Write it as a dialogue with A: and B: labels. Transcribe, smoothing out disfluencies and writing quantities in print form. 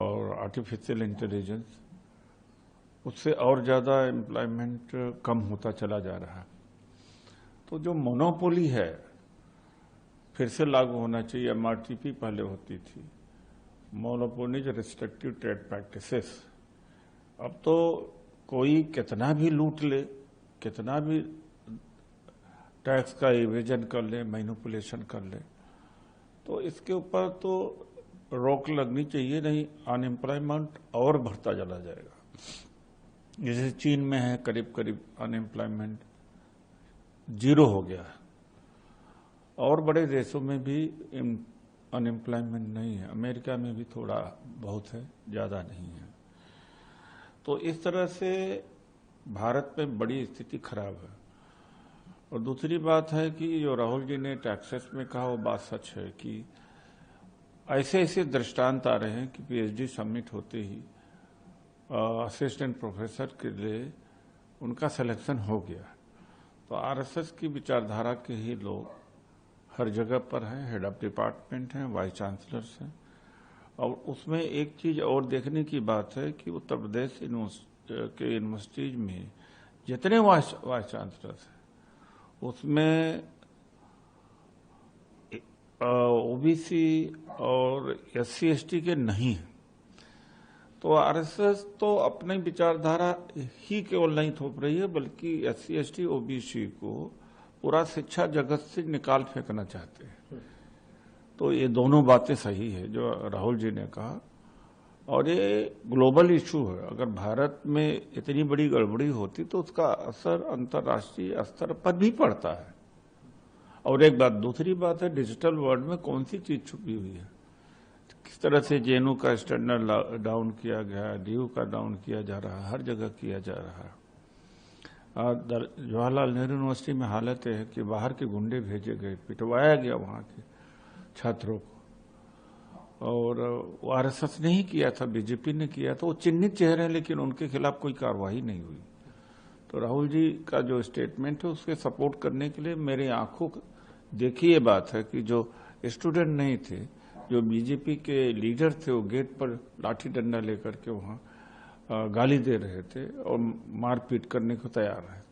A: और artificial intelligence, उससे और ज़्यादा एम्प्लॉयमेंट कम होता चला जा रहा है। तो जो मोनोपोली है फिर से लागू होना चाहिए। MRTP पहले होती थी, मोनोपोलीज रिस्ट्रिक्टिव ट्रेड प्रैक्टिसेस। अब तो कोई कितना भी लूट ले, कितना भी टैक्स का इवेजन कर ले, मैनिपुलेशन कर ले, तो इसके ऊपर तो रोक लगनी चाहिए, नहीं अनएम्प्लॉयमेंट और बढ़ता चला जाएगा। जैसे चीन में है, करीब करीब अनएम्प्लॉयमेंट 0 हो गया है। और बड़े देशों में भी अनएम्प्लॉयमेंट नहीं है, अमेरिका में भी थोड़ा बहुत है, ज़्यादा नहीं है। तो इस तरह से भारत में बड़ी स्थिति खराब है। और दूसरी बात है कि जो राहुल जी ने टैक्सेस में कहा वो बात सच है कि ऐसे ऐसे दृष्टांत आ रहे हैं कि PhD सबमिट होते ही असिस्टेंट प्रोफेसर के लिए उनका सिलेक्शन हो गया। तो RSS की विचारधारा के ही लोग हर जगह पर हैं, हेड ऑफ डिपार्टमेंट हैं, वाइस चांसलर्स हैं। और उसमें एक चीज और देखने की बात है कि उत्तर प्रदेश के यूनिवर्सिटीज में जितने वाइस चांसलर्स हैं उसमें OBC और SC ST के नहीं है। तो RSS तो अपनी विचारधारा ही केवल नहीं थोप रही है, बल्कि SC ST OBC को पूरा शिक्षा जगत से निकाल फेंकना चाहते हैं। तो ये दोनों बातें सही है जो राहुल जी ने कहा, और ये ग्लोबल इशू है। अगर भारत में इतनी बड़ी गड़बड़ी होती तो उसका असर अंतर्राष्ट्रीय स्तर पर भी पड़ता है। और एक बात, दूसरी बात है, डिजिटल वर्ल्ड में कौन सी चीज छुपी हुई है, किस तरह से JNU का स्टैंडर्ड डाउन किया गया, DU का डाउन किया जा रहा है, हर जगह किया जा रहा है। जवाहरलाल नेहरू यूनिवर्सिटी में हालत है कि बाहर के गुंडे भेजे गए, पिटवाया गया वहां के छात्रों को। और वो RSS ने ही किया था, BJP ने किया था। वो चिन्हित चेहरे हैं, लेकिन उनके खिलाफ कोई कार्रवाई नहीं हुई। तो राहुल जी का जो स्टेटमेंट है उसके सपोर्ट करने के लिए मेरे आंखों देखी ये बात है कि जो स्टूडेंट नहीं थे, जो BJP के लीडर थे, वो गेट पर लाठी डंडा लेकर के वहां गाली दे रहे थे और मारपीट करने को तैयार रहे थे।